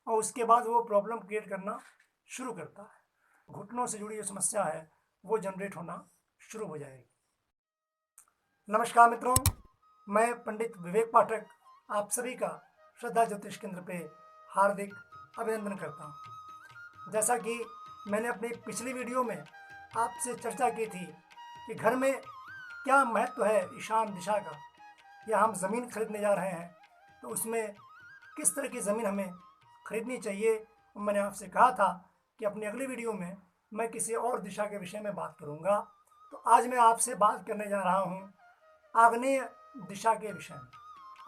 और उसके बाद वो प्रॉब्लम क्रिएट करना शुरू करता है। घुटनों से जुड़ी जो समस्या है वो जनरेट होना शुरू हो जाएगी। नमस्कार मित्रों, मैं पंडित विवेक पाठक आप सभी का श्रद्धा ज्योतिष केंद्र पे हार्दिक अभिनंदन करता हूँ। जैसा कि मैंने अपनी पिछली वीडियो में आपसे चर्चा की थी कि घर में क्या महत्व है ईशान दिशा का, या हम ज़मीन खरीदने जा रहे हैं तो उसमें किस तरह की ज़मीन हमें खरीदनी चाहिए। मैंने आपसे कहा था कि अपनी अगली वीडियो में मैं किसी और दिशा के विषय में बात करूंगा। तो आज मैं आपसे बात करने जा रहा हूं आग्नेय दिशा के विषय में,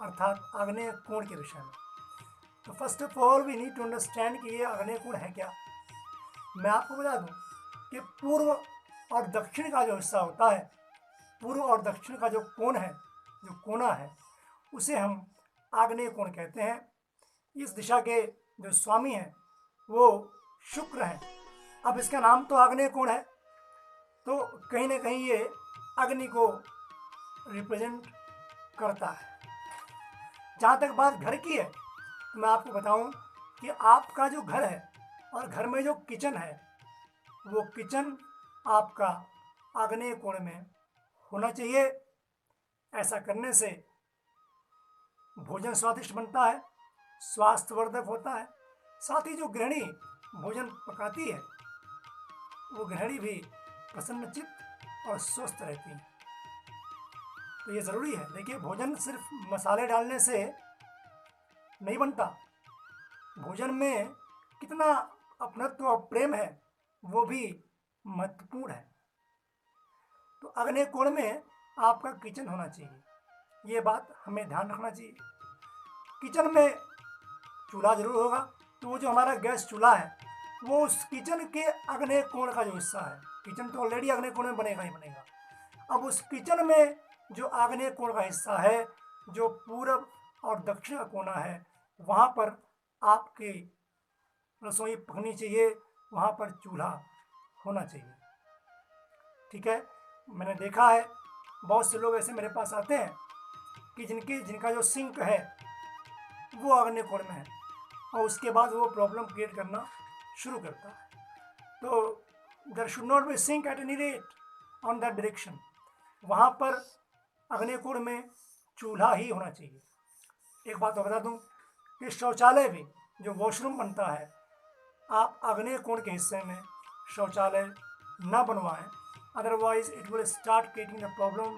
अर्थात आग्नेय कोण के विषय में। तो first of all we need to understand कि ये आग्नेय कोण है क्या। मैं आपको बता दूं कि पूर्व और दक्षिण का जो हिस्सा होता है, पूर्व और दक्षिण का जो कोण है, जो कोना है, उसे हम आग्नेय कोण कहते हैं। इस दिशा के जो स्वामी हैं वो शुक्र हैं। अब इसका नाम तो आग्नेय कोण है, तो कहीं ना कहीं ये अग्नि को रिप्रेजेंट करता है। जहाँ तक बात घर की है तो मैं आपको बताऊं कि आपका जो घर है और घर में जो किचन है वो किचन आपका आग्नेय कोण में होना चाहिए। ऐसा करने से भोजन स्वादिष्ट बनता है, स्वास्थ्यवर्धक होता है। साथ ही जो गृहिणी भोजन पकाती है वो गृहिणी भी प्रसन्नचित्त और स्वस्थ रहती है। तो ये ज़रूरी है। देखिए, भोजन सिर्फ मसाले डालने से नहीं बनता, भोजन में कितना अपनत्व और प्रेम है वो भी महत्वपूर्ण है। तो आग्नेय कोण में आपका किचन होना चाहिए, ये बात हमें ध्यान रखना चाहिए। किचन में चूल्हा जरूर होगा, तो वो जो हमारा गैस चूल्हा है वो उस किचन के आग्नेय कोण का जो हिस्सा है, किचन तो ऑलरेडी आग्नेय कोण में बनेगा ही बनेगा। अब उस किचन में जो आग्नेय कोण का हिस्सा है, जो पूरब और दक्षिण का कोना है, वहाँ पर आपकी रसोई पकनी चाहिए, वहाँ पर चूल्हा होना चाहिए। ठीक है, मैंने देखा है बहुत से लोग ऐसे मेरे पास आते हैं कि जिनका जो सिंक है वो आग्नेय कोण में है, और उसके बाद वो प्रॉब्लम क्रिएट करना शुरू करता है। तो there should not be sink at any rate on that direction. वहाँ पर आग्नेय कोण में चूल्हा ही होना चाहिए। एक बात और बता दूं कि शौचालय भी, जो वॉशरूम बनता है, आप आग्नेय कोण के हिस्से में शौचालय न बनवाएं, otherwise it will start creating the problem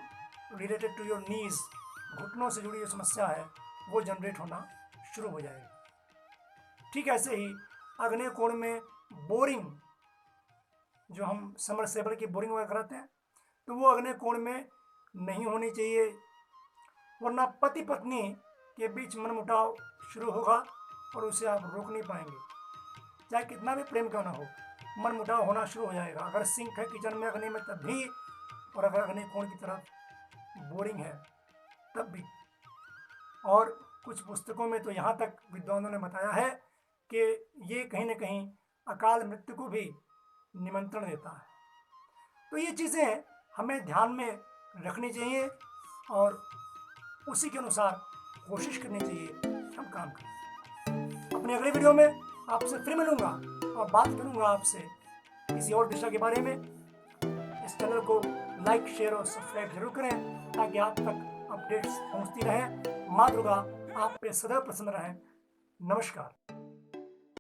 related to your knees. घुटनों से जुड़ी जो समस्या है वो जनरेट होना शुरू हो जाएगी। ठीक ऐसे ही आग्नेय कोण में बोरिंग, जो हम समरसेबल की बोरिंग वगैरह कराते हैं, तो वो आग्नेय कोण में नहीं होनी चाहिए, वरना पति पत्नी के बीच मनमुटाव शुरू होगा और उसे आप रोक नहीं पाएंगे। चाहे कितना भी प्रेम क्यों ना हो, मनमुटाव होना शुरू हो जाएगा। अगर सिंक है किचन में अग्नि में तब भी, और अगर आग्नेय कोण की तरफ बोरिंग है तब भी। और कुछ पुस्तकों में तो यहाँ तक विद्वानों ने बताया है कि ये कहीं ना कहीं अकाल मृत्यु को भी निमंत्रण देता है। तो ये चीज़ें हमें ध्यान में रखनी चाहिए और उसी के अनुसार कोशिश करनी चाहिए हम काम करें। अपने अगले वीडियो में आपसे फिर मिलूंगा और बात करूंगा आपसे किसी और दिशा के बारे में। इस चैनल को लाइक, शेयर और सब्सक्राइब जरूर करें ताकि आप तक अपडेट्स पहुंचती रहें। माँ दुर्गा आप पे सदैव प्रसन्न रहें। नमस्कार।